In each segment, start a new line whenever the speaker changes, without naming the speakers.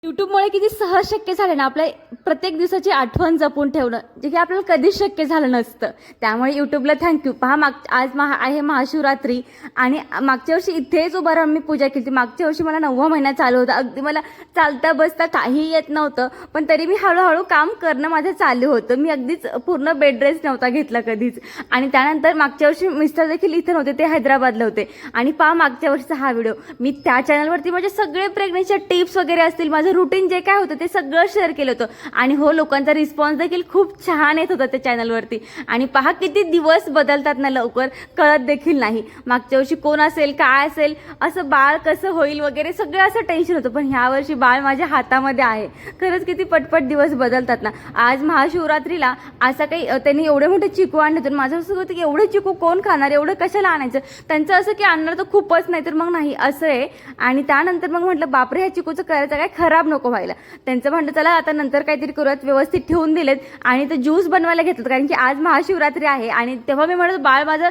युट्यूबमुळे किती सहज शक्य झालं ना आपल्या प्रत्येक दिवसाची आठवण जपून ठेवणं, जे की आपल्याला कधीच शक्य झालं नसतं. त्यामुळे युट्यूबला थँक्यू. पहा, आज आहे महाशिवरात्री आणि मागच्या वर्षी इथेच उभं राहून मी पूजा केली. मागच्या वर्षी मला 9वा महिना चालू होता. अगदी मला चालता बसता काही येत नव्हतं, पण तरी मी हळूहळू काम करणं माझं चालू होतं. मी अगदीच पूर्ण बेड रेस्ट नव्हता घेतला कधीच. आणि त्यानंतर मागच्या वर्षी मिस्टर देखील इथे नव्हते, ते हैदराबादला होते. आणि पहा, मागच्या वर्षीचा हा व्हिडिओ मी त्या चॅनलवरती माझे सगळे प्रेग्नन्सीच्या टिप्स वगैरे असतील, माझं रुटीन जे काय होतं ते सगळं शेअर केलं होतं. आणि हो, लोकांचा रिस्पॉन्स देखील खूप छान येत होता त्या चॅनलवरती. आणि पहा, किती दिवस बदलतात ना लवकर, कळत देखील नाही. मागच्या वर्षी कोण असेल, काय असेल, असं बाळ कसं होईल वगैरे सगळं असं टेन्शन होतं. पण ह्या वर्षी बाळ माझ्या हातामध्ये आहे. खरंच किती पटपट दिवस बदलतात ना. आज महाशिवरात्रीला असं काही त्यांनी एवढे मोठे चिकू आणले होते. माझं असं होतं की एवढे चिकू कोण खाणार, एवढं कशाला आणायचं. त्यांचं असं की आणणार तर खूपच, नाही तर मग नाही असं आहे. आणि त्यानंतर मग म्हटलं बापरे, ह्या चिकूचं करायचं काय, खराब नको व्हायला. त्यांचं म्हटलं चला आता नंतर काहीतरी करूयात, व्यवस्थित ठेवून दिलेत. आणि ते ज्यूस बनवायला घेतलं, कारण की आज महाशिवरात्री आहे. आणि तेव्हा मी म्हणत बाळ माझं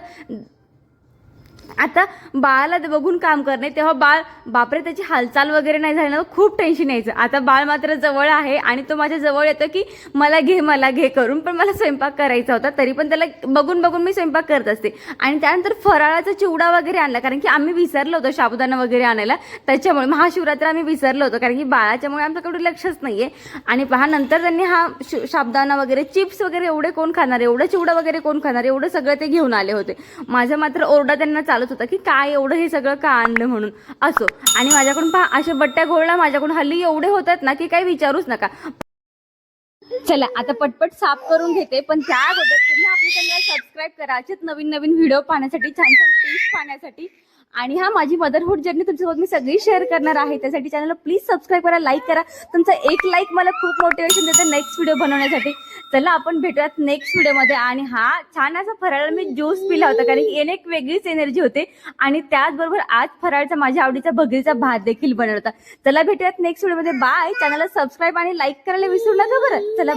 आता बाळाला बघून काम करणे, तेव्हा बाळ बापरे त्याची हालचाल वगैरे नाही झाली ना, खूप टेन्शन यायचं. आता बाळ मात्र जवळ आहे आणि तो माझ्या जवळ येतो की मला घे करून. पण मला स्वयंपाक करायचा होता, तरी पण त्याला बघून बघून मी स्वयंपाक करत असते. आणि त्यानंतर फराळाचा चिवडा वगैरे आणला, कारण की आम्ही विसरलो होतो साबुदाणा वगैरे आणायला. त्याच्यामुळे महाशिवरात्री आम्ही विसरलो होतो, कारण की बाळाच्यामुळे आमच्याकडे लक्षच नाहीये. आणि पहा, नंतर त्यांनी हा साबुदाणा वगैरे, चिप्स वगैरे एवढे कोण खाणार, एवढं चिवडा वगैरे कोण खाणार, एवढं सगळं ते घेऊन आले होते. माझं मात्र ओरडा त्यांना चालत होता की काय एवढं हे सगळं का आणलं म्हणून. असो, आणि माझ्याकडून पहा अशा बट्ट्या गोळला माझ्याकडून हल्ली एवढे होतात ना की काही विचारूच नका. चला आता पटपट साफ करून घेते, पण त्या अगोदर तुम्ही आपल्या चॅनलला सबस्क्राईब करा, असेच नवीन नवीन व्हिडिओ पाहण्यासाठी, छान छान टिप्स पाहण्यासाठी. आणि हा माझी मदरहुड जर्नी तुमच्यासोबत मी सगळी शेअर करणार आहे. त्यासाठी चॅनलला प्लीज सबस्क्राईब करा, लाईक करा. तुमचा एक लाईक मला खूप मोटिवेशन देते नेक्स्ट व्हिडिओ बनवण्यासाठी. चला आपण भेटूयात नेक्स्ट व्हिडिओमध्ये. आणि हा छान असा फराळ मी ज्यूस पिला होता, कारण की येणे एक वेगळीच एनर्जी होते. आणि त्याचबरोबर आज फराळचा माझ्या आवडीचा भगरीचा भात देखील बनवला होता. चला भेटूयात नेक्स्ट व्हिडिओमध्ये. बाय. चॅनलला सबस्क्राईब आणि लाईक करायला विसरू नका बरं. चला.